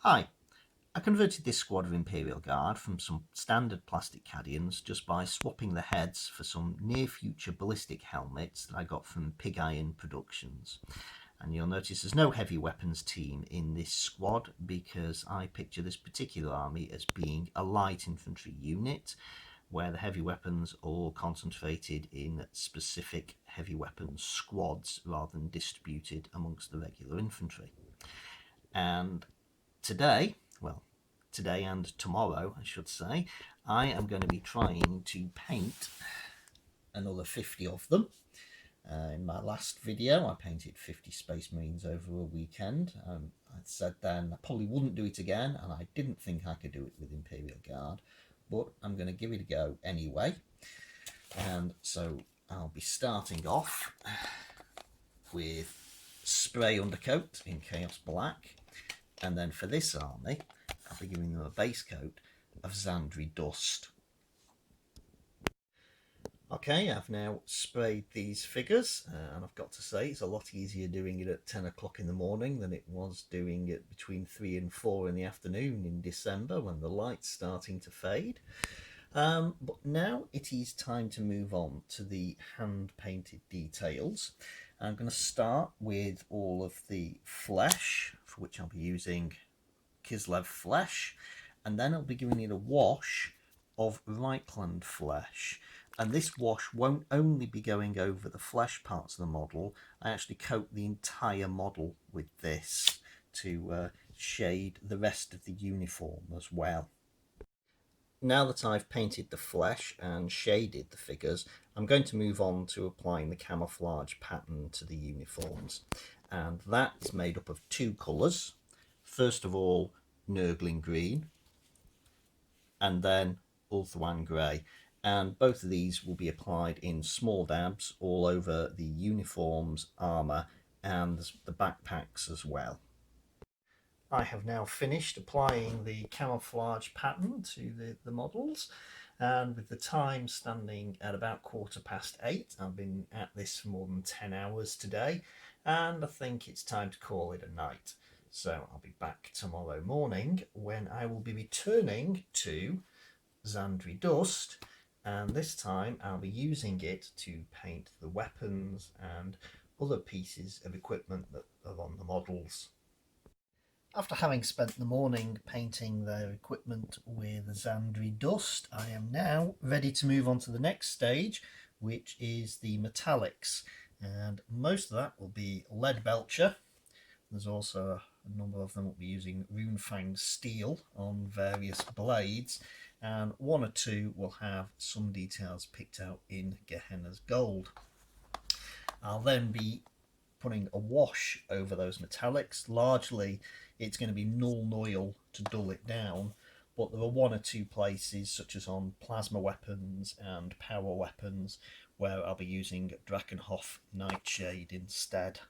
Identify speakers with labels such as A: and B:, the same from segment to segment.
A: Hi, I converted this squad of Imperial Guard from some standard plastic Cadians just by swapping the heads for some near-future ballistic helmets that I got from Pig Iron Productions. And you'll notice there's no heavy weapons team in this squad because I picture this particular army as being a light infantry unit where the heavy weapons are all concentrated in specific heavy weapons squads rather than distributed amongst the regular infantry. And today and tomorrow, I should say, I am going to be trying to paint another 50 of them. In my last video, I painted 50 Space Marines over a weekend. I said then I probably wouldn't do it again, and I didn't think I could do it with Imperial Guard, but I'm going to give it a go anyway. And so I'll be starting off with spray undercoat in Chaos Black, and then for this army I'll be giving them a base coat of Zandri Dust. Okay, I've now sprayed these figures, and I've got to say it's a lot easier doing it at 10 o'clock in the morning than it was doing it between 3 and 4 in the afternoon in December when the light's starting to fade. But now it is time to move on to the hand-painted details. I'm going to start with all of the flesh, for which I'll be using Kislev flesh, and then I'll be giving it a wash of Reichland flesh. And this wash won't only be going over the flesh parts of the model, I actually coat the entire model with this to shade the rest of the uniform as well. Now that I've painted the flesh and shaded the figures, I'm going to move on to applying the camouflage pattern to the uniforms. And that is made up of two colours. First of all, Nurgling Green, and then Ulthuan Grey. And both of these will be applied in small dabs all over the uniforms, armour, and the backpacks as well. I have now finished applying the camouflage pattern to the models, and with the time standing at about 8:15, I've been at this for more than 10 hours today, and I think it's time to call it a night. So I'll be back tomorrow morning when I will be returning to Zandri Dust, and this time I'll be using it to paint the weapons and other pieces of equipment that are on the models. After having spent the morning painting their equipment with Zandri Dust, I am now ready to move on to the next stage, which is the metallics. And most of that will be lead belcher. There's also a number of them will be using Runefang steel on various blades, and one or two will have some details picked out in Gehenna's gold. I'll then be putting a wash over those metallics. Largely it's going to be Null Oil to dull it down, but there are one or two places, such as on plasma weapons and power weapons, where I'll be using Drakenhof Nightshade instead.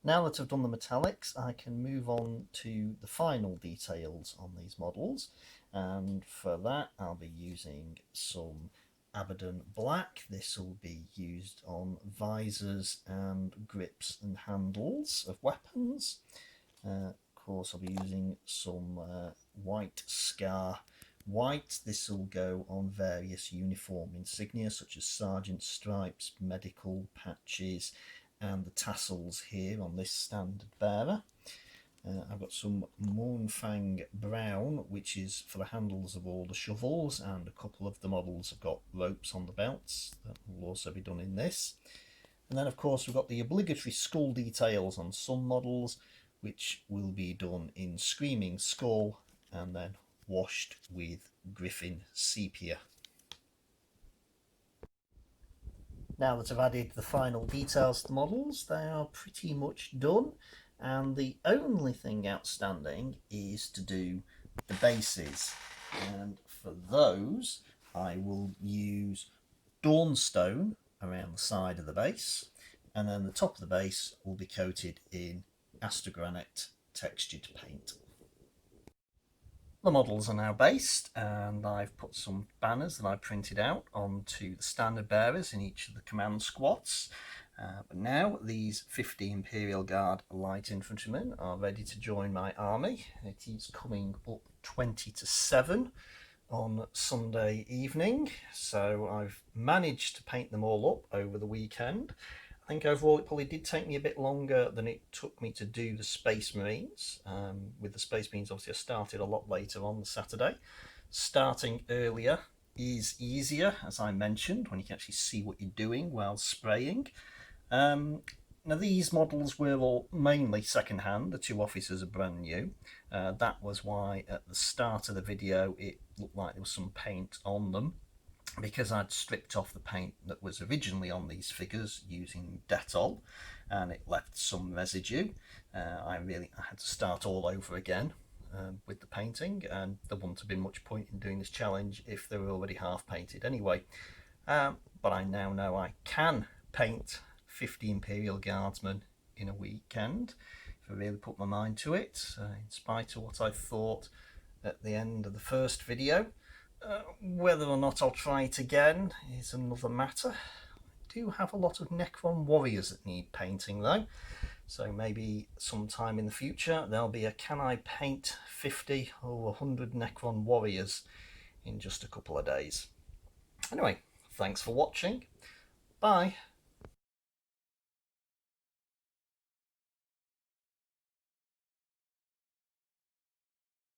A: Now that I've done the metallics, I can move on to the final details on these models, and for that I'll be using some Abaddon Black. This will be used on visors and grips and handles of weapons. Of course I'll be using some White Scar White. This will go on various uniform insignia such as Sergeant Stripes, medical patches, and the tassels here on this standard bearer. I've got some Mournfang Brown, which is for the handles of all the shovels, and a couple of the models have got ropes on the belts that will also be done in this. And then of course we've got the obligatory skull details on some models, which will be done in Screaming Skull and then washed with Griffin Sepia. Now that I've added the final details to the models, they are pretty much done, and the only thing outstanding is to do the bases, and for those I will use Dawnstone around the side of the base, and then the top of the base will be coated in Astrogranite textured paint. The models are now based, and I've put some banners that I printed out onto the standard bearers in each of the command squads, But now these 50 Imperial Guard light infantrymen are ready to join my army. It is coming up 20 to 7 on Sunday evening, so I've managed to paint them all up over the weekend. I think overall it probably did take me a bit longer than it took me to do the Space Marines. With the Space Marines, obviously I started a lot later on the Saturday. Starting earlier is easier, as I mentioned, when you can actually see what you're doing while spraying. Now these models were all mainly second hand, the two officers are brand new. That was why at the start of the video it looked like there was some paint on them, because I'd stripped off the paint that was originally on these figures using Dettol, and it left some residue. I had to start all over again with the painting, and there wouldn't have been much point in doing this challenge if they were already half painted anyway. But I now know I can paint 50 Imperial Guardsmen in a weekend if I really put my mind to it, in spite of what I thought at the end of the first video. Whether or not I'll try it again is another matter. I do have a lot of Necron warriors that need painting though, so maybe sometime in the future there'll be a can I paint 50 or 100 Necron warriors in just a couple of days. Anyway, thanks for watching. Bye.